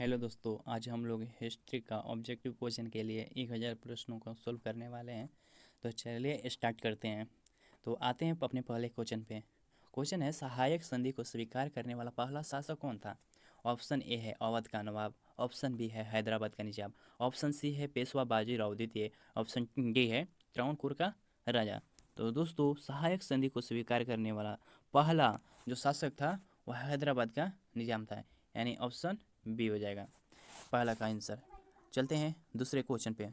Hello दोस्तों, आज हम लोग हिस्ट्री का ऑब्जेक्टिव क्वेश्चन के लिए 1000 प्रश्नों को सोल्व करने वाले हैं। तो चलिए स्टार्ट करते हैं। तो आते हैं अपने पहले क्वेश्चन पे। क्वेश्चन है, सहायक संधि को स्वीकार करने वाला पहला शासक कौन था? ऑप्शन ए है अवध का नवाब, ऑप्शन बी है हैदराबाद का निजाम, ऑप्शन सी है पेशवा बाजीराव द्वितीय, ऑप्शन डी है त्रावणकोर का राजा। तो दोस्तों, सहायक संधि को स्वीकार करने वाला पहला जो शासक था वह हैदराबाद का निजाम था, यानी ऑप्शन बी हो जाएगा पहला का आंसर। चलते हैं दूसरे क्वेश्चन पे।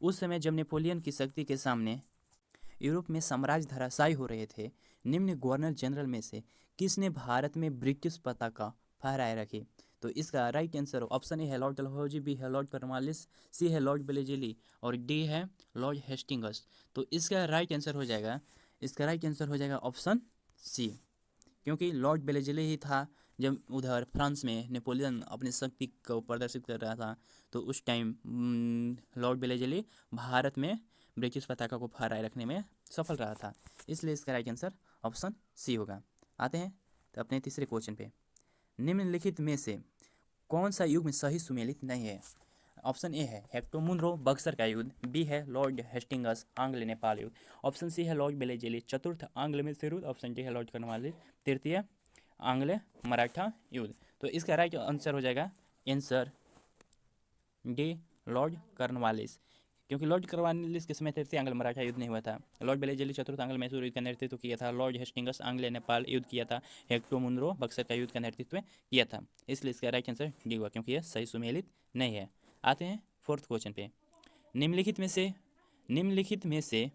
उस समय जब नेपोलियन की शक्ति के सामने यूरोप में साम्राज्य धराशायी हो रहे थे, निम्न गवर्नर जनरल में से किसने भारत में ब्रिटिश पताका फहराए रखी? तो इसका राइट आंसर ऑप्शन ए है लॉर्ड डलहौजी, बी है लॉर्ड कॉर्नवालिस, सी है लॉर्ड बेलेजेली और डी है लॉर्ड हेस्टिंग्स। तो इसका राइट आंसर हो जाएगा ऑप्शन सी, क्योंकि लॉर्ड बेलेजेली ही था जब उधर फ्रांस में नेपोलियन अपनी शक्ति को प्रदर्शित कर रहा था। तो उस टाइम लॉर्ड बेलेजेली भारत में ब्रिटिश पताका को फहराए रखने में सफल रहा था, इसलिए इसका राइट आंसर ऑप्शन सी होगा। आते हैं तो अपने तीसरे क्वेश्चन पे। निम्नलिखित में से कौन सा युग में सही सुमेलित नहीं है? ऑप्शन ए है हेक्टो मुनरो बक्सर का युद्ध, बी है लॉर्ड हेस्टिंगस आंग्ल नेपाल युद्ध, ऑप्शन सी है लॉर्ड बेलेजेली चतुर्थ आंग्ल में युद्ध, ऑप्शन डी है लॉर्ड कॉर्नवालिस तृतीय आंग्ल मराठा युद्ध। तो इसका राइट आंसर हो जाएगा आंसर डी लॉर्ड कॉर्नवालिस, क्योंकि लॉर्ड कॉर्नवालिस के समय तृतीय आंग्ल मराठा युद्ध नहीं हुआ था। लॉर्ड बेलेजेली चतुर्थ आंग्ल मैसूर युद्ध का नेतृत्व किया था, लॉर्ड हेस्टिंगस आंग्ल नेपाल युद्ध किया था, हेक्टो मुनरो बक्सर का युद्ध का नेतृत्व किया था। इसलिए इसका राइट आंसर डी हुआ, क्योंकि यह सही सुमेलित नहीं है। आते हैं फोर्थ क्वेश्चन पे। निम्नलिखित में से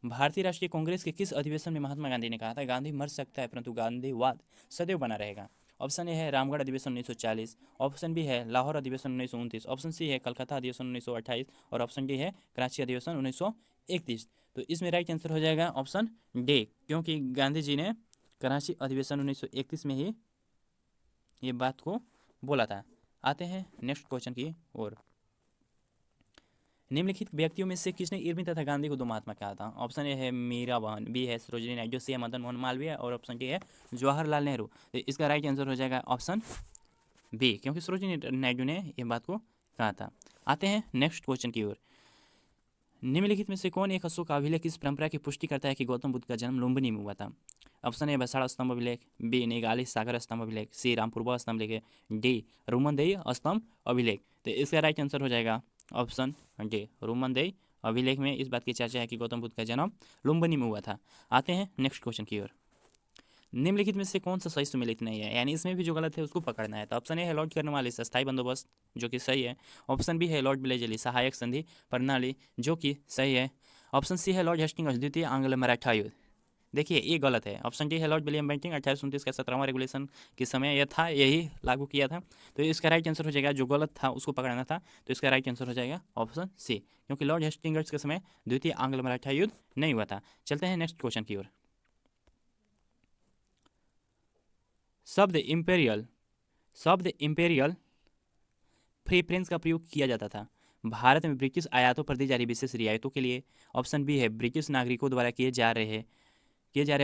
भारतीय राष्ट्रीय कांग्रेस के किस अधिवेशन में महात्मा गांधी ने कहा था, गांधी मर सकता है परंतु गांधीवाद सदैव बना रहेगा? ऑप्शन ए है रामगढ़ अधिवेशन 1940, ऑप्शन बी है लाहौर अधिवेशन 1929, ऑप्शन सी है कलकत्ता अधिवेशन 1928 और ऑप्शन डी है कराची अधिवेशन 1931। तो इसमें राइट आंसर हो जाएगा ऑप्शन डी, क्योंकि गांधी जी ने कराची अधिवेशन 1931 में ही ये बात को बोला था। आते हैं नेक्स्ट क्वेश्चन की ओर। निम्नलिखित व्यक्तियों में से किसने इरविन तथा गांधी को दो महात्मा कहा था? ऑप्शन ए है मीरा बहन, बी है सरोजिनी नायडू, सी है मदन मोहन मालवीय और ऑप्शन डी है जवाहरलाल नेहरू। तो इसका राइट आंसर हो जाएगा ऑप्शन बी, क्योंकि सरोजिनी नायडू ने यह बात को कहा था। आते हैं नेक्स्ट क्वेश्चन की ओर। निम्नलिखित में से कौन एक अशोक अभिलेख इस परंपरा की पुष्टि करता है कि गौतम बुद्ध का जन्म लुम्बिनी में हुआ था? ऑप्शन ए बसाड़ा स्तंभ अभिलेख, बी निगाली सागर स्तंभ अभिलेख, सी रामपुरवा स्तंभ अभिलेख, डी रुमनदेही स्तंभ अभिलेख। तो इसका राइट आंसर हो जाएगा ऑप्शन डी, रुमनदेही अभिलेख में इस बात की चर्चा है कि गौतम बुद्ध का जन्म लुम्बिनी में हुआ था। आते हैं नेक्स्ट क्वेश्चन की ओर। निम्नलिखित में से कौन सा सही सुमेलित नहीं है, यानी इसमें भी जो गलत है उसको पकड़ना है। तो ऑप्शन ए है लॉर्ड कॉर्नवालिस अस्थायी बंदोबस्त, जो कि सही है। ऑप्शन बी है लॉर्ड बेलेजेली सहायक संधि प्रणाली, जो कि सही है। ऑप्शन सी है लॉर्ड हेस्टिंग्स द्वितीय आंग्ल मराठा युद्ध। देखिए ये गलत है। ऑप्शन डी है लॉर्ड विलियम बेंटिंग 1829 का 17वां रेगुलेशन के समय यह था, यही लागू किया था। तो इसका राइट आंसर हो जाएगा, जो गलत था उसको पकड़ना था, तो इसका राइट आंसर हो जाएगा ऑप्शन सी, क्योंकि लॉर्ड हेस्टिंग्स के समय द्वितीय आंग्ल मराठा युद्ध नहीं हुआ था। चलते हैं नेक्स्ट क्वेश्चन की ओर। शब्द इंपेरियल प्रेफरेंस का प्रयोग किया जाता था भारत में ब्रिटिश आयातों पर दी जा रही विशेष रियायतों के लिए। ऑप्शन बी है ब्रिटिश नागरिकों द्वारा किए जा रहे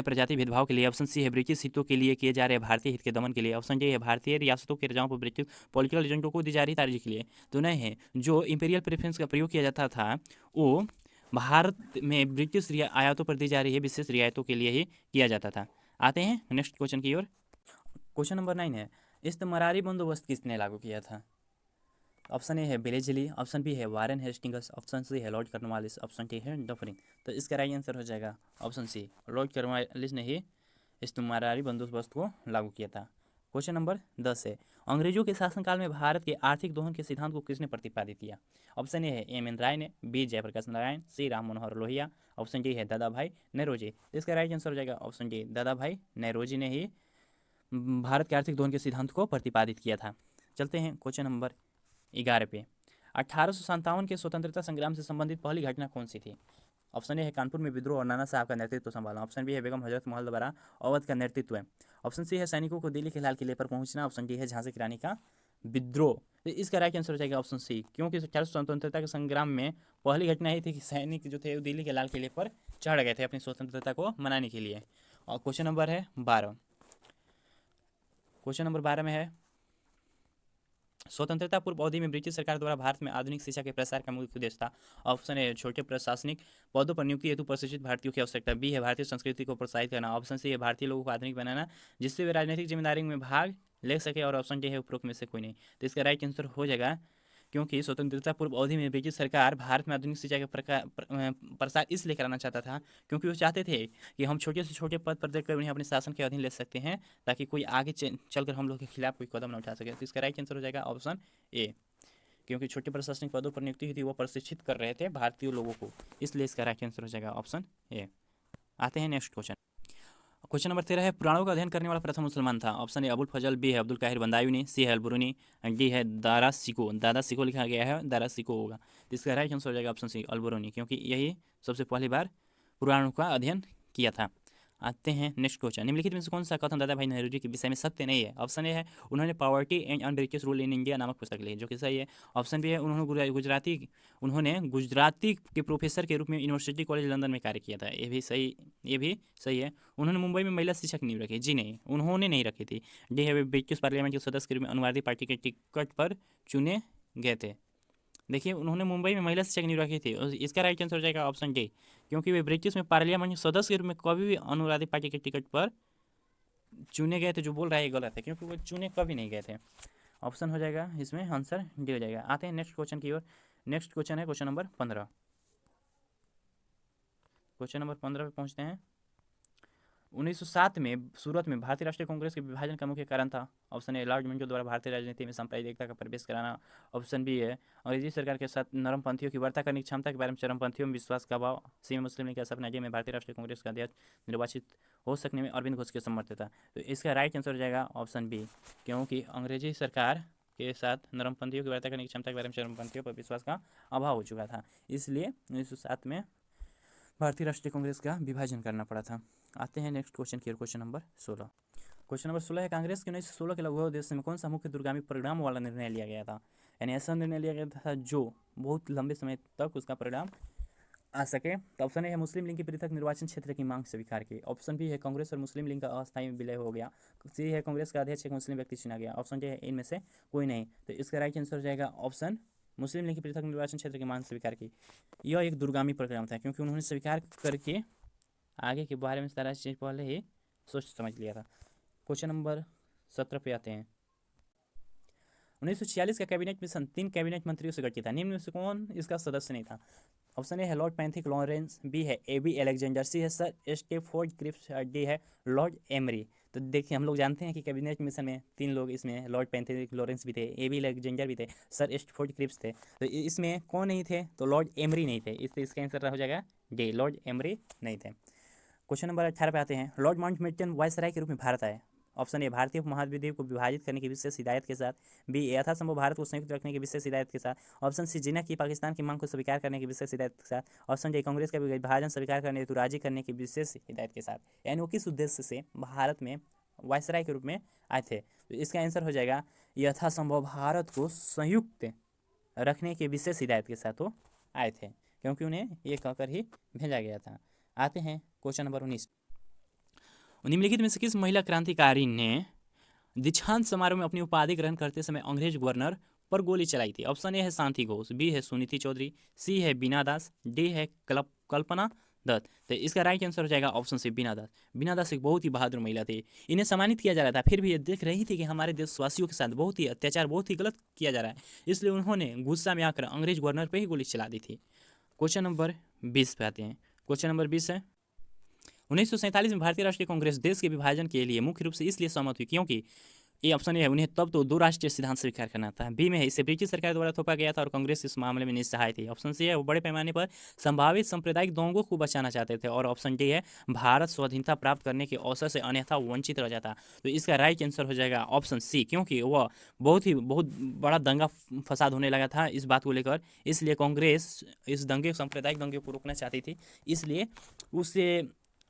प्रजाति भेदभाव के लिए। ऑप्शन सी है ब्रिटिश हितों के लिए किए जा रहे भारतीय हित के दमन के लिए। ऑप्शन डी है भारतीय रियासतों के राजाओं पर ब्रिटिश पॉलिटिकल एजेंटों को दी जा रही तरजीह के लिए। तो नहीं है, जो इंपेरियल प्रेफरेंस का प्रयोग किया जाता था वो भारत में ब्रिटिश आयातों पर दी जा रही है विशेष रियायतों के लिए ही किया जाता था। आते हैं नेक्स्ट क्वेश्चन की ओर। क्वेश्चन नंबर 9 है, इस्तमरारी बंदोबस्त किसने लागू किया था? ऑप्शन ए है बेलेजली, ऑप्शन बी है वारेन हेस्टिंग्स, ऑप्शन सी है लॉर्ड कॉर्नवालिस, ऑप्शन डी है डफरिन। तो इसका राइट आंसर हो जाएगा ऑप्शन सी, लॉर्ड कॉर्नवालिस ने ही इस्तमारारी बंदोबस्त को लागू किया था। क्वेश्चन नंबर 10 है, अंग्रेजों के शासनकाल में भारत के आर्थिक दोहन के सिद्धांत को किसने प्रतिपादित किया? ऑप्शन ए है एम एन राय ने, बी जयप्रकाश नारायण, सी राम मनोहर लोहिया, ऑप्शन डी है दादा भाई नौरोजी। इसका राइट आंसर हो जाएगा ऑप्शन डी, दादा भाई नौरोजी ने ही भारत के आर्थिक दोहन के सिद्धांत को प्रतिपादित किया था। चलते हैं क्वेश्चन नंबर 11 पे। 1857 के स्वतंत्रता संग्राम से संबंधित पहली घटना कौन सी थी? ऑप्शन ए है कानपुर में विद्रोह और नाना साहब का नेतृत्व संभालना, ऑप्शन बी है बेगम हजरत महल द्वारा अवध का नेतृत्व है, ऑप्शन सी है सैनिकों को दिल्ली के लाल किले पर पहुंचना, ऑप्शन डी है झांसी की रानी का विद्रोह। तो इसका राइट आंसर हो जाएगा ऑप्शन सी, क्योंकि 1800 स्वतंत्रता के संग्राम में पहली घटना ही थी कि सैनिक जो थे वो दिल्ली के लाल किले पर चढ़ गए थे अपनी स्वतंत्रता को मनाने के लिए। और क्वेश्चन नंबर है 12। क्वेश्चन नंबर 12 में है, स्वतंत्रता पूर्व अवधि में ब्रिटिश सरकार द्वारा भारत में आधुनिक शिक्षा के प्रसार का मुख्य उद्देश्य था। ऑप्शन ए छोटे प्रशासनिक पदों पर नियुक्ति हेतु प्रशिक्षित भारतीयों की आवश्यकता। बी है भारतीय संस्कृति को प्रोत्साहित करना। ऑप्शन सी है भारतीय लोगों को आधुनिक बनाना जिससे वे राजनीतिक जिम्मेदारी में भाग ले सके। और ऑप्शन डी है उपरोक्त में से कोई नहीं। तो इसका राइट आंसर हो जाएगा, क्योंकि स्वतंत्रता पूर्व अवधि में ब्रिटिश सरकार भारत में आधुनिक शिक्षा का प्रसार इसलिए कराना चाहता था क्योंकि वो चाहते थे कि हम छोटे से छोटे पद पर देखकर उन्हें अपने शासन के अधीन ले सकते हैं, ताकि कोई आगे चलकर हम लोग के खिलाफ कोई कदम न उठा सके। तो इसका राइट आंसर हो जाएगा ऑप्शन ए, क्योंकि छोटे प्रशासनिक पदों पर नियुक्ति हुई थी, वो प्रशिक्षित कर रहे थे भारतीय लोगों को, इसलिए इसका राइट आंसर हो जाएगा ऑप्शन ए। आते हैं नेक्स्ट क्वेश्चन। क्वेश्चन नंबर 13 है, पुराणों का अध्ययन करने वाला प्रथम मुसलमान था। Option A Abul Fazal, B है अब्दुल काहिर बंदायूनी, सी है अलबरूनी, डी है दारा सिको। दादा सिको लिखा गया है, दारा सिको होगा। तो इसका राइट आंसर हो जाएगा ऑप्शन सी अलबरूनी, क्योंकि यही सबसे पहली बार पुराणों का अध्ययन किया था। आते हैं नेक्स्ट क्वेश्चन। निम्नलिखित में से कौन सा कथन दादा भाई नौरोजी के विषय में सत्य नहीं है। ऑप्शन ए है उन्होंने poverty and un-British rule in India नामक पुस्तक लिखी, जो कि सही है। ऑप्शन बी है उन्होंने गुजराती के प्रोफेसर के रूप में यूनिवर्सिटी कॉलेज लंदन में कार्य किया था, ये भी सही है। उन्होंने मुंबई में महिला शिक्षक नहीं रखी, जी नहीं, उन्होंने नहीं रखी थी। डी है वे ब्रिटिश पार्लियामेंट के सदस्य के रूप में अनुवादी पार्टी के टिकट पर चुने गए थे। देखिए, उन्होंने मुंबई में महिला शिक्षक नियुक्त रखी थी, और इसका राइट आंसर हो जाएगा ऑप्शन डी, क्योंकि वे ब्रिटिश में पार्लियामेंट सदस्य के रूप में कभी भी अनुराधी पार्टी के टिकट पर चुने गए थे। जो बोल रहा है ये गलत है, क्योंकि वो चुने कभी नहीं गए थे। ऑप्शन हो जाएगा इसमें आंसर डी हो जाएगा। आते हैं नेक्स्ट क्वेश्चन की ओर। नेक्स्ट क्वेश्चन है क्वेश्चन नंबर 15। क्वेश्चन नंबर 15 पे पहुंचते हैं। 1907 में सूरत में भारतीय राष्ट्रीय कांग्रेस के विभाजन का मुख्य कारण था। ऑप्शन ए लॉर्ड मिंटो द्वारा भारतीय राजनीति में सांप्रदायिक एकता का प्रवेश कराना। ऑप्शन बी है अंग्रेजी सरकार के साथ नरमपंथियों की वार्ता करने की क्षमता के बारे में चरमपंथियों में विश्वास का अभाव। सी में मुस्लिम लीग का सपना। डी में भारतीय राष्ट्रीय कांग्रेस का अध्यक्ष निर्वाचित हो सकने में अरविंद घोष की समर्थता। तो इसका राइट आंसर हो जाएगा ऑप्शन बी, क्योंकि अंग्रेजी सरकार के साथ नरमपंथियों की वार्ता करने की क्षमता के बारे में चरमपंथियों पर विश्वास का अभाव हो चुका था, इसलिए 1907 में भारतीय राष्ट्रीय कांग्रेस का विभाजन करना पड़ा था। आते हैं नेक्स्ट क्वेश्चन की ओर। Question number 16। क्वेश्चन नंबर 16 है, कांग्रेस के 1916 के लघु उद्देश्य में कौन सा मुख्य दूरगामी परिणाम वाला निर्णय लिया गया था। यानी ऐसा निर्णय लिया गया था जो बहुत लंबे समय तक उसका परिणाम आ सके। तो ऑप्शन ए है मुस्लिम लीग की पृथक निर्वाचन क्षेत्र की मांग स्वीकार की। ऑप्शन बी है कांग्रेस और मुस्लिम लीग का अस्थायी विलय हो गया। सी है कांग्रेस का अध्यक्ष एक मुस्लिम व्यक्ति चुना गया। ऑप्शन डी है इनमें से कोई नहीं। तो इसका राइट आंसर हो जाएगा ऑप्शन मुस्लिम लीग की पृथक निर्वाचन क्षेत्र की मांग स्वीकार की। यह एक दूरगामी परिणाम था, क्योंकि उन्होंने स्वीकार करके आगे के बारे में सारा चीज़ पहले ही सोच समझ लिया था। क्वेश्चन नंबर 17 पे आते हैं। 1946 का कैबिनेट मिशन 3 कैबिनेट मंत्रियों से गठित था। निम्न में से कौन इसका सदस्य नहीं था। ऑप्शन ए है लॉर्ड पैंथिक लॉरेंस, बी है एबी अलेक्जेंडर, सी है सर स्टेफोर्ड क्रिप्स, डी है लॉर्ड एमरी। तो देखिए, हम लोग जानते हैं कि कैबिनेट मिशन में 3 लोग इसमें लॉर्ड पैंथिक लॉरेंस भी थे, एबी अलेक्जेंडर भी थे, सर स्टेफोर्ड क्रिप्स थे। तो इसमें कौन नहीं थे, तो लॉर्ड एमरी नहीं थे, इसलिए इसका आंसर हो जाएगा डी, लॉर्ड एमरी नहीं थे। क्वेश्चन नंबर 18 पे आते हैं। लॉर्ड माउंटबेटन वायसराय के रूप में भारत आए। ऑप्शन ए भारतीय उपमहाद्वीप को विभाजित करने की विशेष हिदायत के साथ, बी यथासंभव भारत को संयुक्त रखने की विशेष हिदायत के साथ, ऑप्शन सी जिन्ना की पाकिस्तान की मांग को स्वीकार करने की विशेष हिदायत के साथ, ऑप्शन डी कांग्रेस का विभाजन स्वीकार करने हेतु राजी करने की विशेष हिदायत के साथ। यानी वो किस उद्देश्य से भारत में वायसराय के रूप में आए थे। तो इसका आंसर हो जाएगा यथासंभव भारत को संयुक्त रखने की विशेष हिदायत के साथ वो आए थे, क्योंकि उन्हें ये कहकर ही भेजा गया था। आते हैं क्वेश्चन नंबर 19। निम्नलिखित में से किस महिला क्रांतिकारी ने दीक्षांत समारोह में अपनी उपाधि ग्रहण करते समय अंग्रेज गवर्नर पर गोली चलाई थी। ऑप्शन ए है शांति घोष, बी है सुनीति चौधरी, सी है बीना दास, डी है कल्पना दत्त। तो इसका राइट आंसर हो जाएगा ऑप्शन सी बीना दास। बीना दास एक बहुत ही बहादुर महिला थी, इन्हें सम्मानित किया जा रहा था, फिर भी ये देख रही थी कि हमारे देशवासियों के साथ बहुत ही अत्याचार, बहुत ही गलत किया जा रहा है, इसलिए उन्होंने गुस्सा में आकर अंग्रेज गवर्नर पर ही गोली चला दी थी। क्वेश्चन नंबर 20 पे आते हैं। क्वेश्चन नंबर 20 है, 1947 में भारतीय राष्ट्रीय कांग्रेस देश के विभाजन के लिए मुख्य रूप से इसलिए सहमत हुई क्योंकि ये ऑप्शन है उन्हें तब तो 2 राष्ट्रीय सिद्धांत स्वीकार करना था। बी में है इसे ब्रिटिश सरकार द्वारा थोपा गया था और कांग्रेस इस मामले में निस्सहाय थी। ऑप्शन सी है वो बड़े पैमाने पर संभावित सांप्रदायिक दंगों को बचाना चाहते थे, और ऑप्शन डी है भारत स्वाधीनता प्राप्त करने के अवसर से अन्यथा वंचित रह जाता। तो इसका राइट आंसर हो जाएगा ऑप्शन सी, क्योंकि वह बहुत बड़ा दंगा फसाद होने लगा था इस बात को लेकर, इसलिए कांग्रेस इस दंगे सांप्रदायिक दंगे को रोकना चाहती थी, इसलिए उसे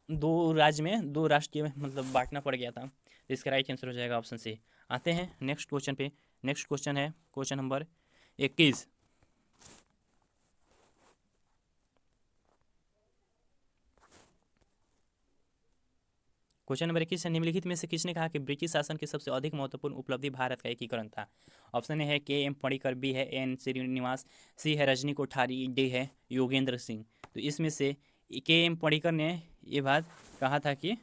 2 राज्य में 2 राष्ट्रीय मतलब बांटना पड़ गया था। इसका राइट आंसर हो जाएगा ऑप्शन सी। आते हैं नेक्स्ट क्वेश्चन पे। नेक्स्ट क्वेश्चन है क्वेश्चन नंबर 21। क्वेश्चन नंबर 21 है, निम्नलिखित में से किसने कहा कि ब्रिटिश शासन की सबसे अधिक महत्वपूर्ण उपलब्धि भारत का एकीकरण था? ऑप्शन ए है के एम पणिकर, बी है एन श्रीनिवास, सी है रजनी कोठारी, डी है योगेंद्र सिंह। तो इसमें से के एम पणिकर ने ये बात कहा था कि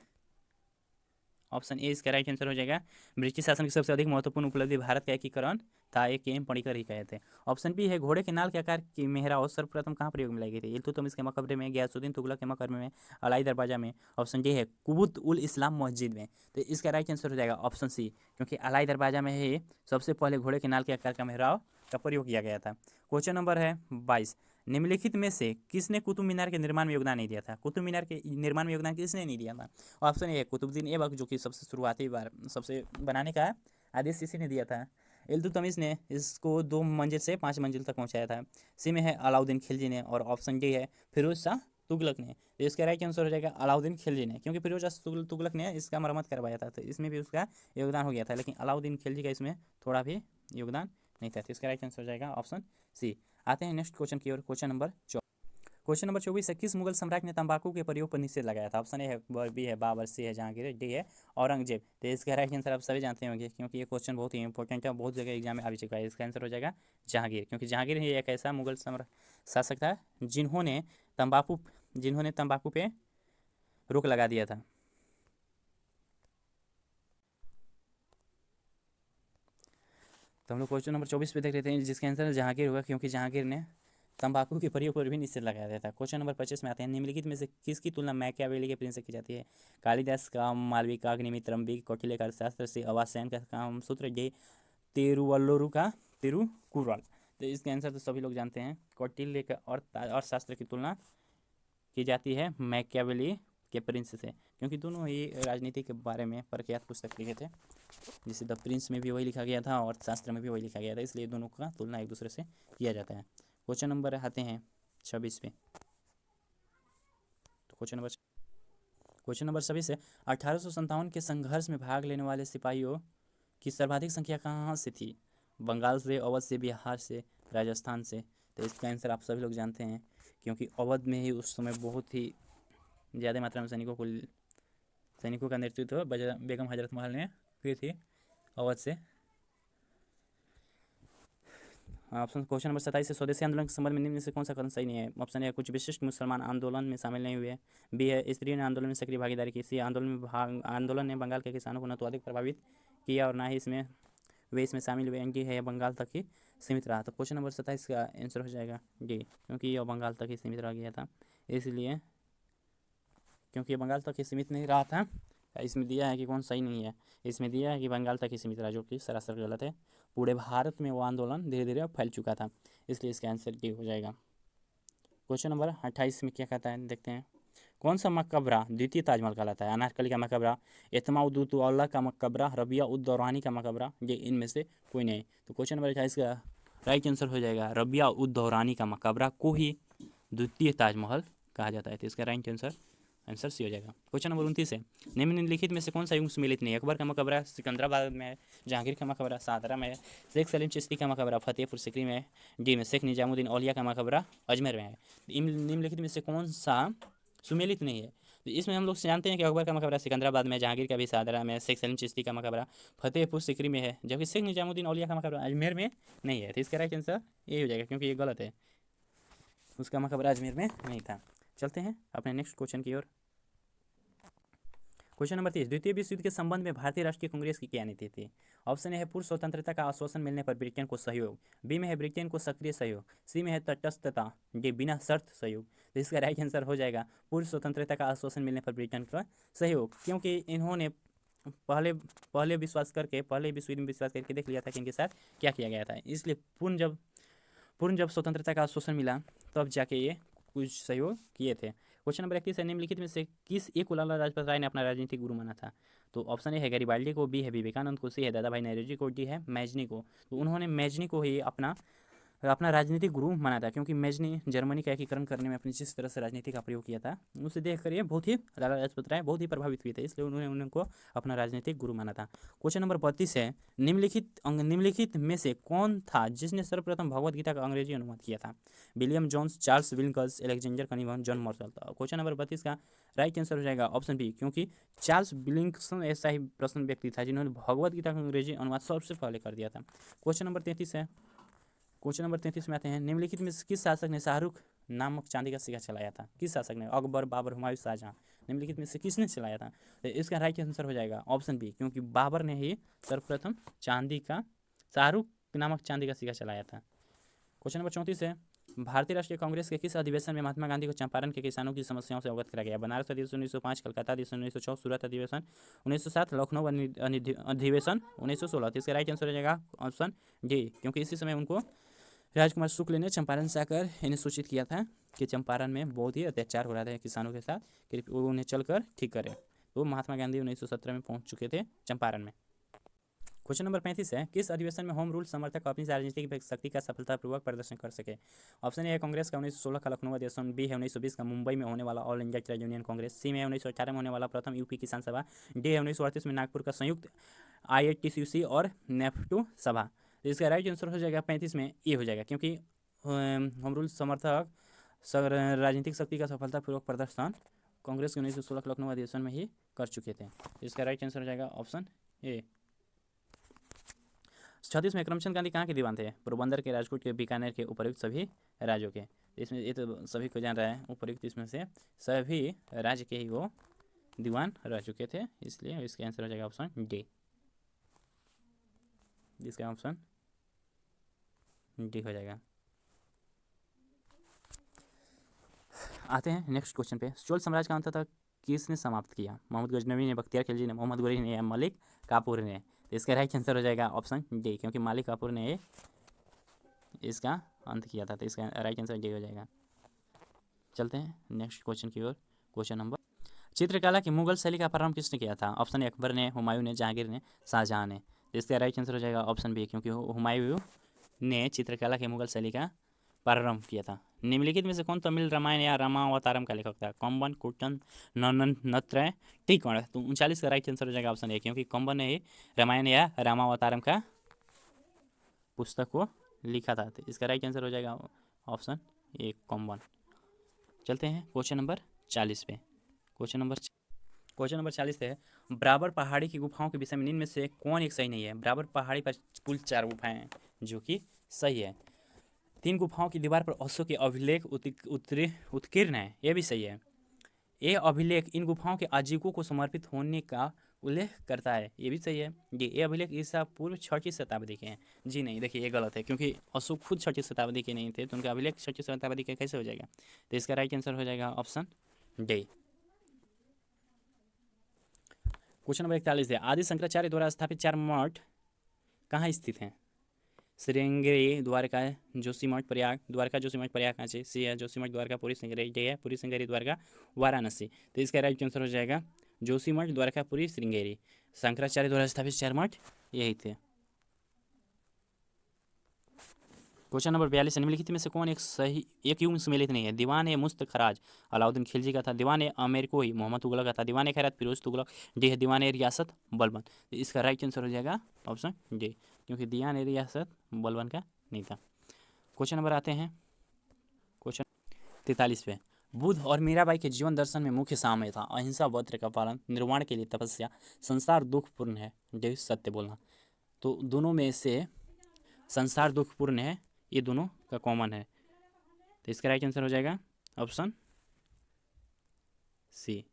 ऑप्शन ए इसका राइट आंसर हो जाएगा। ब्रिटिश शासन की सबसे अधिक महत्वपूर्ण उपलब्धि भारत का एकीकरण था, एक एम पणिकर ही कहे थे। ऑप्शन बी है घोड़े के नाल के आकार की मेहराब सर्वप्रथम कहाँ प्रयोग में लाई गई थी? इल्तुतमिश के मकबरे में, गयासुद्दीन तुगलक के मकबरे में, अलाई दरवाजा में। ऑप्शन डी है कुबुत उल इस्लाम मस्जिद में। तो इसका राइट आंसर हो जाएगा ऑप्शन सी, क्योंकि अलाई दरवाजा में ही सबसे पहले घोड़े के नाल के आकार का मेहराब का प्रयोग किया गया था। क्वेश्चन नंबर है 22, निम्नलिखित में से किसने कुतुब मीनार के निर्माण में योगदान नहीं दिया था? कुतुब मीनार के निर्माण में योगदान किसने नहीं दिया था? ऑप्शन ए है कुतुबुद्दीन ऐबक, जो कि सबसे शुरुआती बार सबसे बनाने का आदेश इसी ने दिया था। इल्तुतमिश ने इसको 2 मंजिल से 5 मंजिल तक पहुंचाया था। सी में है अलाउद्दीन खिलजी ने, और ऑप्शन डी है फिरोज शाह तुगलक ने। तो इसका राइट आंसर हो जाएगा अलाउद्दीन खिलजी ने, क्योंकि फिरोज शाह तुगलक ने इसका मरम्मत करवाया था, तो इसमें भी उसका योगदान हो गया था, लेकिन अलाउद्दीन खिलजी का इसमें थोड़ा भी योगदान नहीं था। तो इसका राइट आंसर हो जाएगा ऑप्शन सी। आते हैं नेक्स्ट क्वेश्चन की ओर। क्वेश्चन नंबर 24 है, किस मुगल सम्राट ने तंबाकू के प्रयोग पर निषेध लगाया था? ऑप्शन ए है अकबर, बी है बाबर, सी है जहांगीर, डी है औरंगजेब। तो इसका राइट आंसर आप सभी जानते होंगे, क्योंकि ये क्वेश्चन बहुत ही इंपॉर्टेंट है, बहुत जगह एग्जाम में आ भी चुका है। इसका आंसर हो जाएगा जहांगीर, क्योंकि जहांगीर ही एक ऐसा मुगल शासक था जिन्होंने तंबाकू पे रोक लगा दिया था। तो हम लोग क्वेश्चन नंबर 24 पे देख लेते हैं, जिसका आंसर जहांगीर होगा, क्योंकि जहांगीर ने तंबाकू के प्रयोग पर भी निषेध लगाया गया था। क्वेश्चन नंबर 25 में आते हैं, निम्नलिखित में से किसकी तुलना मैकियावेली के प्रिंस से की जाती है? कालिदास का मालविका का अग्निमित्रम, बी कौटिल्य का अर्थशास्त्र, से अवास्यायन का कामसूत्र, डी तिरुवल्लुवर का तिरुकुरल। तो इसका आंसर तो सभी लोग जानते हैं, कौटिल्य का अर्थशास्त्र की तुलना की जाती है मैकियावेली के प्रिंस से, क्योंकि दोनों ही राजनीति के बारे में प्रख्यात पुस्तक लिखे थे, जिसे द प्रिंस में भी वही लिखा गया था और शास्त्र में भी वही लिखा गया था, इसलिए दोनों का तुलना एक दूसरे से किया जाता है। क्वेश्चन नंबर आते हैं 26 पे। तो क्वेश्चन नंबर 26 है, 1857 के संघर्ष में भाग लेने वाले सिपाहियों की सर्वाधिक संख्या कहाँ से थी? बंगाल से, अवध से, बिहार से, राजस्थान से। तो इसका आंसर आप सभी लोग जानते हैं, क्योंकि अवध में ही उस समय बहुत ही ज़्यादा मात्रा में सैनिकों का नेतृत्व बेगम हजरत महल ने की थी अवध से। ऑप्शन क्वेश्चन नंबर 27 है, स्वदेशी आंदोलन के संबंध में निम्न में से कौन सा कथन सही नहीं है? ऑप्शन ए कुछ विशिष्ट मुसलमान आंदोलन में शामिल नहीं हुए, बी है स्त्रियों ने आंदोलन में सक्रिय भागीदारी की, सी आंदोलन ने बंगाल के किसानों को न तो अधिक प्रभावित किया और ना ही इसमें शामिल हुए, डी है बंगाल तक ही सीमित रहा। तो क्वेश्चन नंबर 27 का आंसर हो जाएगा डी, क्योंकि यह बंगाल तक ही सीमित रह गया था, इसलिए क्योंकि ये बंगाल तक ही सीमित नहीं रहा था। इसमें दिया है कि कौन सही नहीं है, इसमें दिया है कि बंगाल तक ही सीमित रहा, जो कि सरासर गलत है। पूरे भारत में वो आंदोलन धीरे धीरे फैल चुका था, इसलिए इसका आंसर डी हो जाएगा। क्वेश्चन नंबर 28 में क्या कहता है, देखते हैं। कौन सा मकबरा द्वितीय ताजमहल कहलाता है? अनारकली का मकबरा, इत्माउद्दौला का मकबरा, रबिया उद दौरानी का मकबरा, ये इनमें से कोई नहीं। तो क्वेश्चन नंबर 28 का राइट आंसर हो जाएगा रबिया उद दौरानी का मकबरा को ही द्वितीय ताजमहल कहा जाता है। तो इसका राइट आंसर सी हो जाएगा। क्वेश्चन नंबर 29 है, निम्नलिखित में से कौन सा युग सम्मिलित नहीं है? अकबर का मकबरा सिकंदराबाद में है, जहांगीर का मकबरा सादरा में है, शेख सलीम चिश्ती का मकबरा फतेहपुर सिकरी में है, डी में शेख निजामुद्दीन औलिया का मकबरा अजमेर में है। निम्नलिखित में से कौन सा सुमेलित नहीं है? तो इसमें हम लोग जानते हैं कि अकबर का मकबरा सिकंदराबाद में, जहांगीर का भी सादरा में, शेख सलीम चिश्ती का मकबरा फतेहपुर सिकरी में है, जबकि शेख निजामुद्दीन औलिया का मकबरा अजमेर में नहीं है। तो इसका राइट आंसर ये हो जाएगा, क्योंकि ये गलत है, उसका मकबरा अजमेर में नहीं था। चलते हैं अपने नेक्स्ट क्वेश्चन की ओर। क्वेश्चन नंबर 30, द्वितीय विश्व युद्ध के संबंध में भारतीय राष्ट्रीय कांग्रेस की क्या नीति थी? ऑप्शन ए है पूर्ण स्वतंत्रता का आश्वासन मिलने पर ब्रिटेन को सहयोग, बी में है ब्रिटेन को सक्रिय सहयोग, सी में है तटस्थता, डी बिना शर्त सहयोग। तो इसका राइट आंसर हो जाएगा पूर्ण स्वतंत्रता का आश्वासन मिलने पर ब्रिटेन का सहयोग, क्योंकि इन्होंने पहले विश्व युद्ध में विश्वास करके देख लिया था कि इनके साथ क्या किया गया था, इसलिए पूर्ण जब स्वतंत्रता का आश्वासन मिला तब जाके ये कुछ सहयोग किए थे। क्वेश्चन नंबर 31 है, निम्नलिखित में से किस एक को लाला लाजपत राय ने अपना राजनीतिक गुरु माना था? तो ऑप्शन ए है गैरिबाल्डी को, बी है विवेकानंद को, सी है दादा भाई नौरोजी को, डी है मैजनी को। तो उन्होंने मैजनी को ही अपना अपना राजनीतिक गुरु माना था, क्योंकि मेज ने जर्मनी का एकीकरण करने में अपनी जिस तरह से राजनीति का प्रयोग किया था उसे देखकर ये बहुत ही लाला लाजपत राय बहुत ही प्रभावित हुए थे, इसलिए उन्होंने उनको अपना राजनीतिक गुरु माना था। क्वेश्चन नंबर 32 है, निम्नलिखित में से कौन था जिसने सर्वप्रथम भगवत गीता का अंग्रेजी अनुवाद किया था? William Jones, Charles Wilkins, Alexander Cunningham, John Marshall. Question number 32 का राइट आंसर हो जाएगा ऑप्शन बी, क्योंकि चार्ल्स विलिंगसन ऐसा ही प्रश्न व्यक्ति था जिन्होंने भगवत गीता का अंग्रेजी अनुवाद सबसे पहले कर दिया था। क्वेश्चन नंबर 33 है, क्वेश्चन नंबर 33 में आते हैं, निम्नलिखित में किस शासक ने शाहरुख नामक चांदी का सिक्का चलाया था? किस शासक ने? अकबर, बाबर, हुमायूं, शाहजहां। निम्नलिखित में से किसने चलाया था? तो इसका राइट आंसर हो जाएगा ऑप्शन बी, क्योंकि बाबर ने ही सर्वप्रथम शाहरुख नामक चांदी का सिक्का चलाया था। क्वेश्चन नंबर 34 है, भारतीय राष्ट्रीय कांग्रेस के किस अधिवेशन में महात्मा गांधी को चंपारण के किसानों की समस्याओं से अवगत कराया गया? बनारस अधिवेशन 1905, कलकत्ता अधिवेशन 1906, सूरत अधिवेशन 1907, लखनऊ अधिवेशन 1916। तो इसका राइट आंसर हो जाएगा ऑप्शन डी, क्योंकि इसी समय उनको राजकुमार शुक्ल ने चंपारण से आकर इन्हें सूचित किया था कि चंपारण में बहुत ही अत्याचार हो रहा था किसानों के साथ, कि वो उन्हें चलकर ठीक करें। तो महात्मा गांधी 1917 में पहुंच चुके थे चंपारण में। क्वेश्चन नंबर 35 है, किस अधिवेशन में होम रूल समर्थक अपनी राजनीतिक शक्ति का सफलतापूर्वक प्रदर्शन कर सके? ऑप्शन ए है कांग्रेस का 1916 का लखनऊ अधिवेशन, बी है 1920 का मुंबई में होने वाला All India Trade Union Congress, C में 1918 में होने वाला प्रथम यूपी किसान सभा, डी है 1938 में नागपुर का संयुक्त IATCUC और नेफ्टू सभा। तो इसका राइट आंसर हो जाएगा 35 में ये हो जाएगा, क्योंकि होम रूल समर्थक राजनीतिक शक्ति का सफलतापूर्वक प्रदर्शन कांग्रेस के 1916 के लखनऊ अधिवेशन में ही कर चुके थे। इसका राइट आंसर हो जाएगा ऑप्शन ए। 36 में करमचंद गांधी कहाँ के दीवान थे? पोरबंदर के, राजकोट के, बीकानेर के, उपर्युक्त सभी राज्यों के। इसमें ये तो सभी को जान रहा है, उपर्युक्त इसमें से सभी राज्य के ही वो दीवान रह चुके थे, इसलिए इसका आंसर हो जाएगा ऑप्शन डी। इसका ऑप्शन डी हो जाएगा। आते हैं नेक्स्ट क्वेश्चन पे, चोल साम्राज्य का अंततः किसने समाप्त किया? मोहम्मद गजनवी ने, बख्तियार खिलजी ने, मोहम्मद गोरी ने या मलिक काफूर ने? तो इसका राइट आंसर हो जाएगा ऑप्शन डी, क्योंकि मलिक काफूर ने इसका अंत किया था, तो इसका राइट आंसर डी हो जाएगा। चलते हैं नेक्स्ट क्वेश्चन की ओर। क्वेश्चन नंबर, चित्रकला की मुगल शैली का प्रारंभ किसने किया था? ऑप्शन ए अकबर ने, हुमायूं ने, जहांगीर ने, शाहजहां ने। तो इसका राइट आंसर हो जाएगा ऑप्शन बी, क्योंकि हुमायूं ने चित्रकला की मुगल शैली का प्रारंभ किया था। निम्नलिखित में से कौन तमिल रामायण या रामावतारम का लेखक था? कंबन, कुट्टन, नन्नन, नत्रय, टिकवण। तो 39 का राइट आंसर हो जाएगा ऑप्शन ए, क्योंकि कंबन ने ही रामायण या रामावतारम का पुस्तक को लिखा था। तो इसका राइट आंसर हो जाएगा ऑप्शन ए, कंबन। चलते हैं क्वेश्चन नंबर 40 पे। क्वेश्चन नंबर 40 है, बराबर पहाड़ी की गुफाओं के विषय में निम्न में से कौन एक सही नहीं है? बराबर पहाड़ी पर कुल 4 गुफाएं हैं जो कि सही है। 3 गुफाओं की दीवार पर अशोक के अभिलेख उत्कीर्ण है, यह भी सही है। ये अभिलेख इन गुफाओं के आजीविकों को समर्पित होने का उल्लेख करता है, ये भी सही है। ये अभिलेख ईसा पूर्व 6वीं शताब्दी के हैं। जी नहीं, देखिए ये गलत है, क्योंकि अशोक खुद 6वीं शताब्दी के नहीं थे, तो उनका अभिलेख 6वीं शताब्दी के कैसे हो जाएगा? तो इसका राइट आंसर हो जाएगा ऑप्शन डी। क्वेश्चन नंबर 41 है, आदि शंकराचार्य द्वारा स्थापित 4 मठ कहाँ स्थित हैं? श्रृंगेरी, द्वारका, जोशीमठ, प्रयाग। द्वारका, जोशीमठ, प्रयाग कहाँ से? सी है जोशीमठ, द्वारका, पुरी, श्रृंगेरी। डी है पुरी, श्रृंगेरी, द्वारका, वाराणसी। तो इसका राइट आंसर हो जाएगा जोशीमठ, द्वारका, पुरी, श्रृंगेरी। शंकराचार्य द्वारा स्थापित 4 मठ यही थे। क्वेश्चन नंबर 42, निम्नलिखित में से कौन एक युग सम्मिलित नहीं है? दीवान ए मुस्तखराज अलाउद्दीन खिलजी का था, दीवान ए अमेरिको ही मोहम्मद तुगलक का था, दीवान ए खैरत फिरोज तुगलक, डी है दीवान ए रियासत बलबन। तो इसका राइट आंसर हो जाएगा ऑप्शन डी, क्योंकि दीवान ए रियासत बलबन का नहीं था। क्वेश्चन नंबर आते हैं क्वेश्चन 43 पे, बुद्ध और मीराबाई के जीवन दर्शन में मुख्य साम्य था अहिंसा, व्रत का पालन, निर्वाण के लिए तपस्या, संसार दुखपूर्ण है, डी सत्य बोलना। तो दोनों में से संसार दुखपूर्ण है, ये दोनों का कॉमन है, तो इसका राइट आंसर हो जाएगा ऑप्शन सी।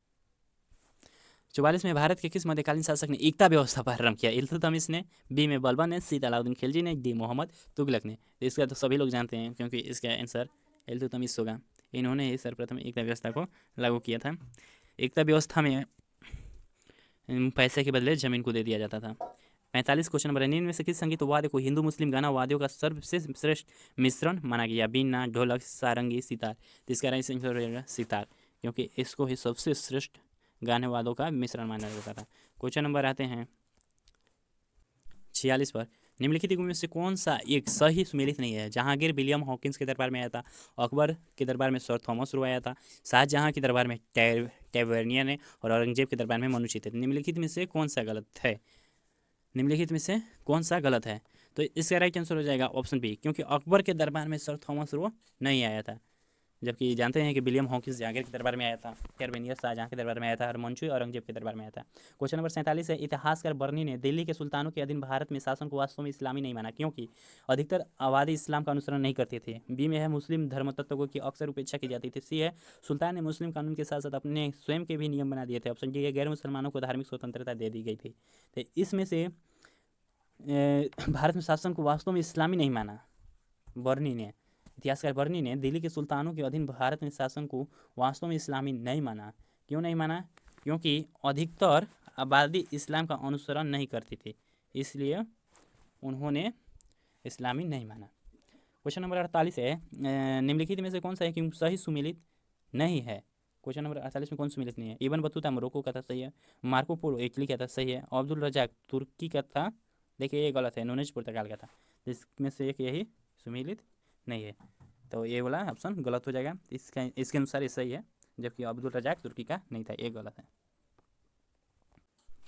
44 में भारत के किस मध्यकालीन शासक ने एकता व्यवस्था पर प्रारंभ किया? इल्तुतमिश ने, बी में बलबन ने, सी अलाउद्दीन खिलजी ने, डी मोहम्मद तुगलक ने। इसका तो सभी लोग जानते हैं, क्योंकि इसका आंसर इल्तुतमिश होगा। इन्होंने ही सर्वप्रथम एकता व्यवस्था को लागू किया था। एकता व्यवस्था में पैसे के बदले जमीन को दे दिया जाता था। 45 क्वेश्चन नंबर, निम्न में से किस संगीत वाद्य को हिंदू मुस्लिम गाना वाद्यों का सर्वश्रेष्ठ श्रेष्ठ मिश्रण माना गया? बीना, ढोलक, सारंगी, सितार। तो इसका राइट आंसर रहेगा सितार, क्योंकि इसको ही सबसे श्रेष्ठ गाने वादों का मिश्रण माना जाता था। क्वेश्चन नंबर आते हैं 46 पर, निम्नलिखित युगों में से कौन सा एक सही सुमेलित नहीं है? जहांगीर विलियम हॉकिंस के दरबार में आया था, अकबर के दरबार में सर थॉमस रो आया था, शाहजहां के दरबार में टैवर्नियर ने, और औरंगजेब के दरबार में मनुचित है। निम्नलिखित में से कौन सा गलत है? निम्नलिखित में से कौन सा गलत है? तो इसका राइट आंसर हो जाएगा ऑप्शन बी, क्योंकि अकबर के दरबार में सर थॉमस रो नहीं आया था, जबकि जानते हैं कि विलियम हॉकिंस जहांगीर के दरबार में आया था, टैवर्नियर शाहजहां के दरबार में आया था, और मंचू औरंगजेब के दरबार में आया था। क्वेश्चन नंबर 47 है, इतिहासकार बर्नी ने दिल्ली के सुल्तानों के अधीन भारत में शासन को वास्तव में इस्लामी नहीं माना, क्योंकि अधिकतर आबादी इस्लाम का अनुसरण नहीं करते थे। बी में है, मुस्लिम धर्म तत्वों की अक्सर उपेक्षा की जाती थी। सी है, सुल्तान ने मुस्लिम कानून के साथ साथ अपने स्वयं के भी नियम बना दिए थे। ऑप्शन डी है, गैर मुसलमानों को धार्मिक स्वतंत्रता दे दी गई थी। तो इसमें से भारत में शासन को वास्तव में इस्लामी नहीं माना बर्नी ने, इतिहासकार बर्नी ने दिल्ली के सुल्तानों के अधीन भारत में शासन को वास्तव में इस्लामी नहीं माना। क्यों नहीं माना? क्योंकि अधिकतर आबादी इस्लाम का अनुसरण नहीं करती थी, इसलिए उन्होंने इस्लामी नहीं माना। क्वेश्चन नंबर 48 है, निम्नलिखित में से कौन सा है कि सही सुमेलित नहीं है? क्वेश्चन नंबर 48 में कौन सुमेलित नहीं है? इब्न बतूता मोरक्को का था, सही है। मार्को पोलो इटली का था, सही है। अब्दुल रजाक तुर्की का था, देखिए ये गलत है, नूनेज पुर्तगाल का था। इसमें से एक यही सुमेलित नहीं है, तो ये वाला ऑप्शन गलत हो जाएगा। इसके अनुसार ये सही है, जबकि अब्दुल रजाक तुर्की का नहीं था, ये गलत है।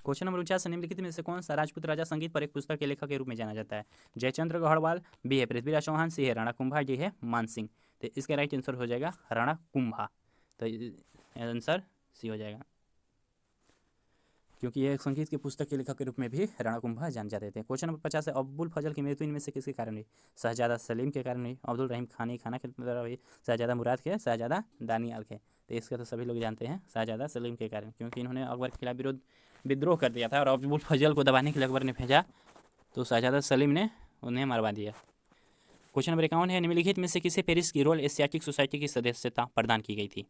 क्वेश्चन नंबर 49, निम्नलिखित में से कौन सा राजपूत राजा संगीत पर एक पुस्तक के लेखक के रूप में जाना जाता है? जयचंद्र गढ़वाल, बी है पृथ्वीराज चौहान, सी है राणा कुंभा, डी है मानसिंह। तो इसका राइट आंसर हो जाएगा राणा कुंभा, तो आंसर सी हो जाएगा, क्योंकि यह संगीत की पुस्तक के लेखक के रूप में भी राणा कुंभा जाने जाते थे। क्वेश्चन नंबर 50 है, अब्बुल फजल की मृत्यु इनमें से किसके कारण हुई? शहजादा सलीम के कारण हुई, अब्दुल रहीम खानी खाना के द्वारा हुई, शहजादा मुराद के, शहजादा दानियाल के। तो इसका तो सभी लोग जानते हैं, शहजादा सलीम के कारण, क्योंकि इन्होंने अकबर के खिलाफ विद्रोह कर दिया था, और अब्बुल फजल को दबाने के लिए अकबर ने भेजा, तो शहजादा सलीम ने उन्हें मरवा दिया। क्वेश्चन नंबर 51 है, निम्नलिखित में से किसे पेरिस की रॉयल एशियाटिक सोसाइटी की सदस्यता प्रदान की गई थी?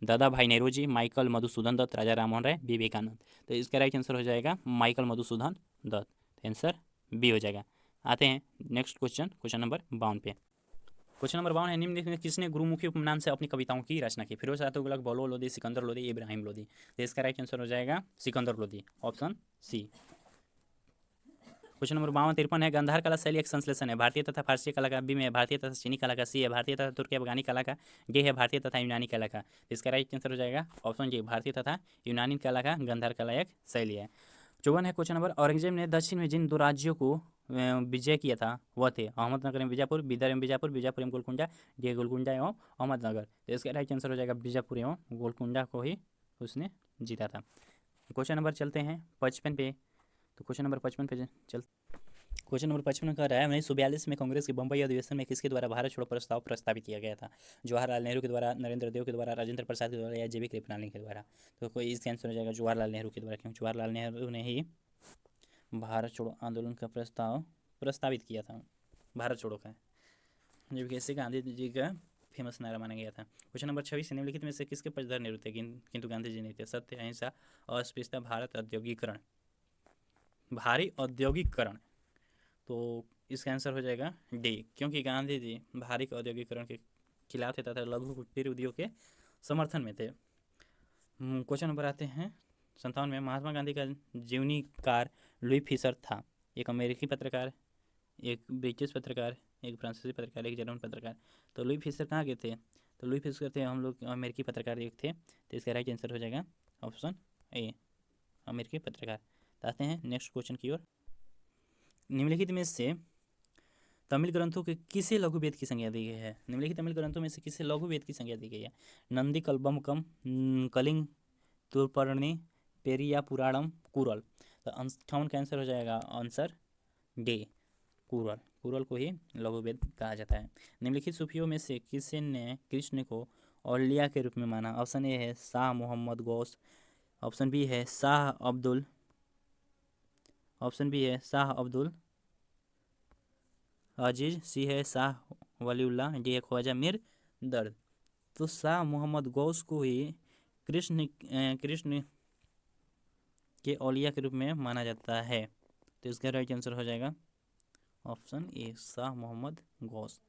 Dadabhai Naoroji, Michael Madhusudan Dutt, Raja Rammohan Roy, Vivekananda. तो इसका राइट आंसर हो जाएगा Michael Madhusudan Dutt, answer B हो जाएगा। आते हैं नेक्स्ट क्वेश्चन, क्वेश्चन नंबर 52 पे। क्वेश्चन नंबर 52 है, निम्नलिखित में किसने गुरुमुखी उपनाम से अपनी कविताओं की रचना की? फिरोज शाह तुगलक, बौलो लोधी, सिकंदर लोधी, इब्राहिम लोधी। तो इसका राइट आंसर हो जाएगा Sikandar Lodhi, option C. Question number 52-53 है, गांधार कला शैली एक संश्लेषण है, भारतीय तथा फारसी कला का, बी में है भारतीय तथा चीनी कला का, सी है भारतीय तथा तुर्की अफगानी कला का, डी है भारतीय तथा यूनानी कला का। इसका राइट आंसर हो जाएगा ऑप्शन जी, भारतीय तथा यूनानी कला का गांधार कला एक शैली है। 54 है क्वेश्चन नंबर, औरंगजेब ने दक्षिण में जिन दो राज्यों को विजय किया था वह थे अहमदनगर एवं बीजापुर, बीदर एवं बीजापुर, बीजापुर एवं गोलकुंडा, डी गोलकुंडा एवं अहमदनगर। तो इसका राइट आंसर हो जाएगा बीजापुर एवं गोलकुंडा को ही उसने जीता था। क्वेश्चन नंबर चलते हैं 55 पे। तो क्वेश्चन नंबर 55 पे चल क्वेश्चन नंबर 55 का रहा है, 1942 में कांग्रेस के बम्बई अधिवेशन में किसके द्वारा भारत छोड़ो प्रस्ताव प्रस्तावित किया गया था? जवाहरलाल नेहरू के द्वारा, नरेंद्र देव के द्वारा, राजेंद्र प्रसाद के द्वारा, या जेबी कृपलानी के द्वारा? तो कोई इसका आंसर हो जाएगा जवाहरलाल नेहरू के द्वारा, क्योंकि जवाहरलाल नेहरू ने ही भारत छोड़ो आंदोलन का प्रस्ताव प्रस्तावित किया था, भारत छोड़ो का, जबकि इससे गांधी जी का फेमस नारा माना गया था। क्वेश्चन नंबर 26, निम्नलिखित में से किसके पक्षधर नेहरू थे किंतु गांधी जी नहीं थे? सत्य, अहिंसा, अस्पृश्यता, भारत औद्योगिकरण, भारी औद्योगिकरण। तो इसका आंसर हो जाएगा डी, क्योंकि गांधी जी भारी औद्योगिकरण के खिलाफ थे तथा लघु कुटीर उद्योग के समर्थन में थे। क्वेश्चन नंबर आते हैं 57 में, महात्मा गांधी का जीवनीकार लुई फिशर था, एक अमेरिकी पत्रकार, एक ब्रिटिश पत्रकार, एक फ्रांसीसी पत्रकार, एक जर्मन पत्रकार। तो लुई फिशर कहाँ के थे? तो लुई फिशर थे हम लोग अमेरिकी पत्रकार एक थे, तो इसका राइट आंसर हो जाएगा ऑप्शन ए, अमेरिकी पत्रकार। तो आते हैं नेक्स्ट क्वेश्चन की ओर। निम्नलिखित में से तमिल ग्रंथों के किसे लघु वेद की संज्ञा दी गई है? निम्नलिखित तमिल ग्रंथों में से किसे लघु वेद की संज्ञा दी गई है? नंदी कल्बमकम, कलिंग तुर्पर्णी, पेरिया पुराणम, कुरल। तो 58 का आंसर हो जाएगा आंसर डी, कुरल। कुरल को ही लघु वेद कहा जाता है। निम्नलिखित सूफियों में से किसी ने कृष्ण को औलिया के रूप में माना? ऑप्शन ए है शाह मोहम्मद गौस, ऑप्शन बी है शाह अब्दुल, ऑप्शन बी है शाह अब्दुल अजीज, सी है शाह वलीउल्लाह, डी है ख्वाजा मीर दर्द। तो शाह मोहम्मद गौस को ही कृष्ण के औलिया के रूप में माना जाता है, तो इसका राइट आंसर हो जाएगा ऑप्शन ए, शाह मोहम्मद गौस।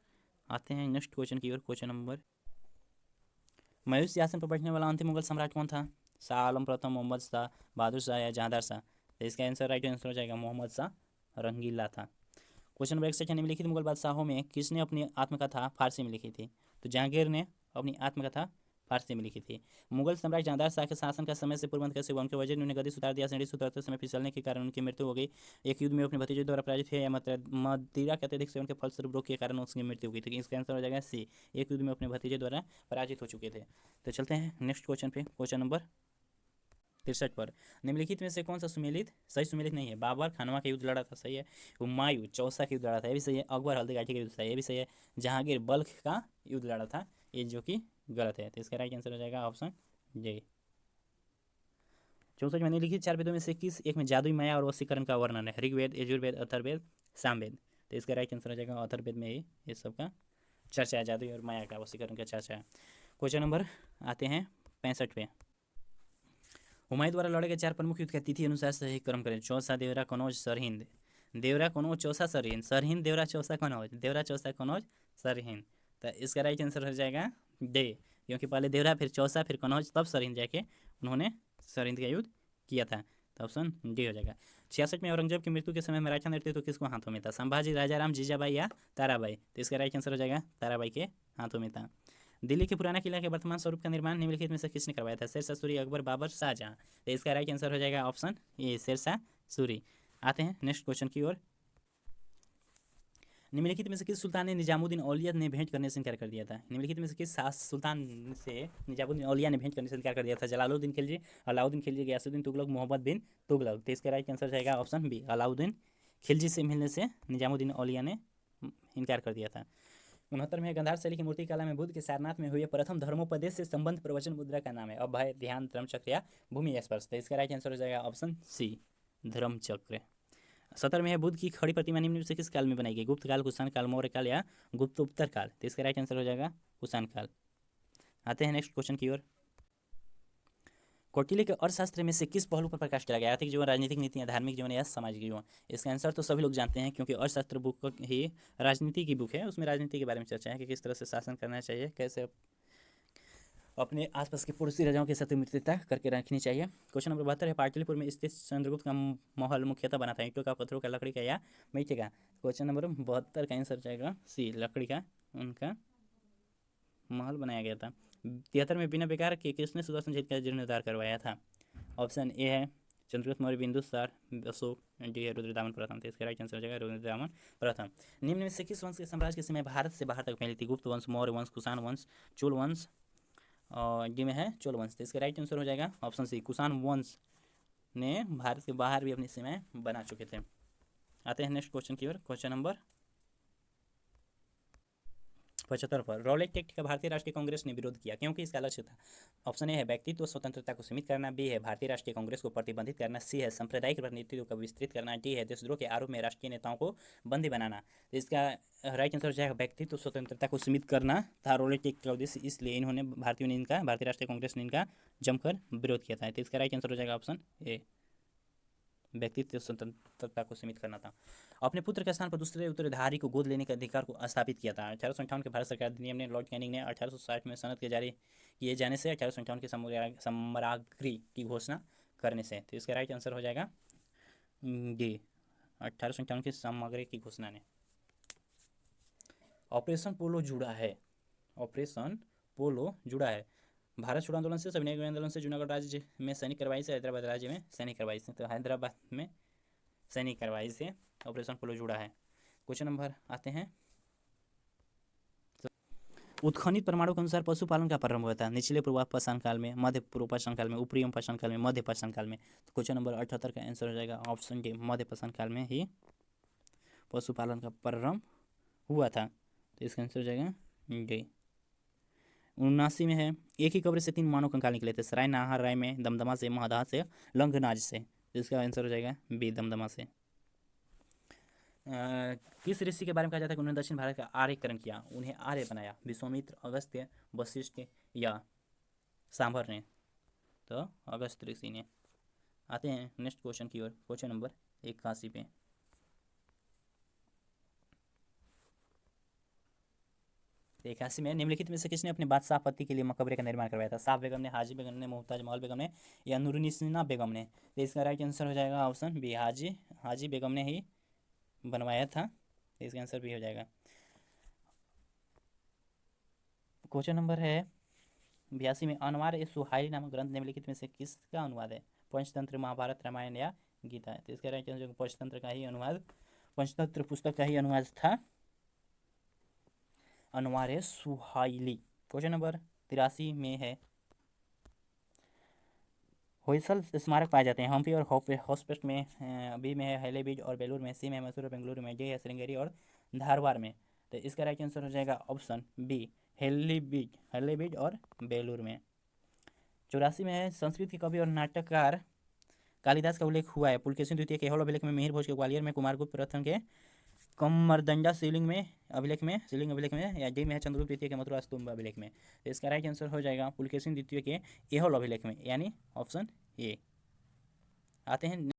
आते हैं नेक्स्ट क्वेश्चन की ओर। क्वेश्चन नंबर, मयूर सिंहासन पर बैठने वाला अंतिम मुगल सम्राट कौन था? शाह आलम प्रथम, मोहम्मद शाह, बहादुर शाह, या जहांदार शाह? तो इसका आंसर राइट आंसर हो जाएगा मोहम्मद शाह रंगीला था। क्वेश्चन नंबर 61 है, निम्नलिखित मुगल बादशाहों में किसने अपनी आत्मकथा फारसी में लिखी थी? तो जहांगीर ने अपनी आत्मकथा फारसी में लिखी थी। मुगल सम्राट जहांदार शाह के शासन का समय से पूर्व कैसे हुआ? उनके वजीर ने उन्हें गद्दी से उतार दिया, सीढ़ी से उतरते समय फिसलने के कारण उनकी मृत्यु हो गई। एक युद्ध में अपने भतीजे द्वारा पराजित हुए, या मदिरा के अत्यधिक सेवन के फलस्वरूप रोग के कारण उसकी मृत्यु हो गई थी। इसका आंसर हो जाएगा सी, एक युद्ध में अपने भतीजे द्वारा पराजित हो चुके थे। तो चलते हैं नेक्स्ट क्वेश्चन पे, क्वेश्चन नंबर 63 पर। निम्नलिखित में से कौन सा सुमेलित सही सुमेलित नहीं है? बाबर खानवा का युद्ध लड़ा था, सही है। हुमायूं चौसा का युद्ध लड़ा था, ये भी सही है। अकबर हल्दीघाटी का युद्ध था, ये भी सही है। जहांगीर बल्ख का युद्ध लड़ा था, ये जो कि गलत है। तो इसका राइट आंसर हो जाएगा ऑप्शन जे। 64 में निम्नलिखित चार वेदों में से किस एक में जादुई माया और वशीकरण का वर्णन है? ऋग्वेद, यजुर्वेद, अथर्ववेद, सामवेद। तो इसका राइट आंसर हो जाएगा अथर्ववेद में ही ये सब का चर्चा है, जादुई और माया का वशीकरण का चर्चा है। क्वेश्चन नंबर आते हैं 65 पे। हुमायूं द्वारा लड़े गए चार प्रमुख युद्ध का तिथि अनुसार सही क्रम करें। चौसा, देवरा, कनौज, सरहिंद। देवरा, कनौज, चौसा, सरहिंद। सरहिंद, देवरा, चौसा, कनौज। देवरा, चौसा, कनौज, सरहिंद। तो इसका राइट आंसर हो जाएगा डे, क्योंकि पहले देवरा, फिर चौसा, फिर कनौज, तब सरहिंद जाके उन्होंने सरहिंद का युद्ध किया था। तो ऑप्शन डी हो जाएगा। 66 में औरंगजेब की मृत्यु के समय मराठा नेतृत्व किसको हाथों में था? संभाजी, राजाराम, जीजाबाई या ताराबाई। तो इसका राइट आंसर हो जाएगा ताराबाई के हाथों में था। दिल्ली के पुराना किला के वर्तमान स्वरूप का निर्माण निम्नलिखित में से किसने करवाया था? शेरशाह सूरी, अकबर, बाबर, शाहजहां। तो इसका राइट आंसर हो जाएगा ऑप्शन ए, शेरशाह सूरी। आते हैं नेक्स्ट क्वेश्चन की ओर। निम्नलिखित में से किस सुल्तान ने निजामुद्दीन औलिया ने भेंट करने से इनकार कर दिया था? निम्नलिखित में से किस सुल्तान से निजामुद्दीन औलिया ने भेंट करने से इनकार कर दिया था? जलालुद्दीन खिलजी, अलाउद्दीन खिलजी, गयासुद्दीन तुगलक, मोहम्मद बिन तुगलक। तो इसका राइट आंसर जाएगा ऑप्शन बी, अलाउद्दीन खिलजी से मिलने से निजामुद्दीन औलिया ने इनकार कर दिया था। 69 में गंधार शैली की मूर्ति कला में बुद्ध के सारनाथ में हुए प्रथम धर्मोपदेश से संबंध प्रवचन मुद्रा का नाम है? अभय, ध्यान, धर्मचक्र या भूमि स्पर्श। तो इसका राइट आंसर हो जाएगा ऑप्शन सी, धर्मचक्र। 70 में है, बुद्ध की खड़ी प्रतिमा निम्न में से किस काल में बनाई गई? गुप्त काल, कुषाण काल, मौर्य काल या गुप्तोत्तर काल। तो इसका राइट आंसर हो जाएगा कुषाण काल। आते हैं नेक्स्ट क्वेश्चन की ओर। कौटिल्य के अर्थशास्त्र में से किस पहलू पर प्रकाश डाला गया? आर्थिक जीवन, राजनीतिक नीतियाँ, धार्मिक जीवन या सामाजिक जीवन। इसका आंसर तो सभी लोग जानते हैं, क्योंकि अर्थशास्त्र बुक ही राजनीति की बुक है, उसमें राजनीति के बारे में चर्चा है कि किस तरह से शासन करना चाहिए, कैसे अपने आसपास के पड़ोसी राजाओं के साथ मित्रता करके रखनी चाहिए। क्वेश्चन नंबर 72 है, पाटलिपुत्र में स्थित चंद्रगुप्त का महल मुख्यतः बना था ईंटों का, पत्थरों का, लकड़ी का या मिट्टी का? क्वेश्चन नंबर 72 का आंसर जाएगा सी, लकड़ी का उनका महल बनाया गया था। 73 में बिना बेकार के किसने सुदर्शन चक्र का जीर्णोद्धार करवाया था? ऑप्शन ए है चंद्रगुप्त मौर्य, बिंदुसार, अशोक, डी है रुद्रदामन प्रथम। तो इसका राइट आंसर हो जाएगा रुद्रदामन प्रथम। निम्न में से किस वंश के साम्राज्य के समय भारत से बाहर तक फैली थी? गुप्त वंश, मौर्य वंश, कुषाण वंश, चोल वंश, और डी में है चोल वंश। तो इसका राइट आंसर हो जाएगा ऑप्शन सी, कुषाण वंश ने भारत के बाहर भी अपनी सीमाएं बना चुके थे। आते हैं नेक्स्ट क्वेश्चन की ओर, क्वेश्चन नंबर 75 पर। रॉलेट एक्ट का भारतीय राष्ट्रीय कांग्रेस ने विरोध किया क्योंकि इसका लक्ष्य था? ऑप्शन ए है व्यक्तित्व स्वतंत्रता को सीमित करना, बी है भारतीय राष्ट्रीय कांग्रेस को प्रतिबंधित करना, सी है सांप्रदायिक प्रतिनिधित्व को विस्तृत करना, डी है देशद्रोह के आरोप में राष्ट्रीय नेताओं को बंदी बनाना। तो इसका राइट आंसर हो जाएगा व्यक्तित्व स्वतंत्रता को सीमित करना था रॉलेट एक्ट का उद्देश्य, इसलिए इन्होंने भारतीय राष्ट्रीय कांग्रेस ने इनका जमकर विरोध किया था। तो इसका राइट आंसर हो जाएगा ऑप्शन ए, व्यक्तित्व स्वतंत्रता को सीमित करना था। अपने पुत्र के स्थान पर दूसरे उत्तराधिकारी को गोद लेने के अधिकार को स्थापित किया था? 1858 के भारत सरकार अधिनियम ने लॉर्ड कैनिंग ने 1860 में सनद के जारी किए जाने से 1858 के समराग्री की घोषणा करने से। तो इसका राइट आंसर हो जाएगा डी, 1858 की समग्री की घोषणा ने। ऑपरेशन पोलो जुड़ा है, ऑपरेशन पोलो जुड़ा है भारत छोड़ो आंदोलन से, सविनय आंदोलन से, जूनागढ़ राज्य में सैनिक कार्रवाई से, हैदराबाद राज्य में सैनिक कार्रवाई से। तो हैदराबाद में सैनिक कार्रवाई से ऑपरेशन पोलो जुड़ा है। क्वेश्चन नंबर आते हैं, उत्खनित प्रमाणों के अनुसार पशुपालन का प्रारंभ हुआ था? निचले पूर्व पाषाण काल में, मध्य पूर्व पाषाण काल में, ऊपरी पाषाण काल में, मध्य पाषाण काल में। तो क्वेश्चन नंबर 78 का आंसर हो जाएगा ऑप्शन डी, मध्य पाषाण काल में ही पशुपालन का प्रारंभ हुआ था। तो इसका आंसर हो जाएगा डी। 79 में है, एक ही कब्र से 3 मानव कंकाल निकले थे? सराय, नाहर, राय में, दमदमा से, महदाह से, लंघनाज से। तो इसका आंसर हो जाएगा बी, दमदमा से। किस ऋषि के बारे में कहा जाता है कि उन्होंने दक्षिण भारत का आर्यकरण किया? उन्हें आर्य बनाया? विश्वामित्र, अगस्त्य, वशिष्ठ या सांभर ने? तो अगस्त ऋषि ने। आते हैं नेक्स्ट क्वेश्चन की ओर, क्वेश्चन नंबर 81 पे। तो 81 में निम्नलिखित में से किसने अपने बादशाह पति के लिए मकबरे का निर्माण करवाया था? साहब बेगम ने, हाजी बेगम ने, मुमताज महल बेगम ने या नूरुन्निसा बेगम ने? तो इसका राइट आंसर हो जाएगा ऑप्शन बी, हाजी बेगम ने ही बनवाया था तो इसका आंसर भी हो जाएगा। क्वेश्चन नंबर है 82 में, अनवार ए सुहाइली नामक ग्रंथ निम्नलिखित में से किसका अनुवाद है? पंचतंत्र, महाभारत, रामायण या गीता है? तो इसका राइट आंसर पंचतंत्र का ही अनुवाद, पंचतंत्र पुस्तक का ही अनुवाद था अनवार ए सुहाइली। क्वेश्चन नंबर 83 में है, होयसल स्मारक पाए जाते हैं हम्पी और हॉस्पेट में, बी में है हैले और बेलूर में, सी में मैसूर और बेंगलुरु में, डी है श्रृंगेरी और धारवाड़ में। तो इसका राइट आंसर हो जाएगा ऑप्शन बी, हैले और बेलूर में। 84 में है, संस्कृत के कवि और नाटककार कालिदास का उल्लेख हुआ है पुलकेशिन द्वितीय के एहोल अभिलेख में, मिहिर भोज के ग्वालियर में, कुमारगुप्त प्रथम के कमरदंजा शिलिंग अभिलेख में, या डी में है चंद्रगुप्त द्वितीय के मथुरा स्तंभ अभिलेख में। तो इसका राइट आंसर हो जाएगा पुलकेशिन द्वितीय के एहोल अभिलेख में, यानी ऑप्शन ए। आते हैं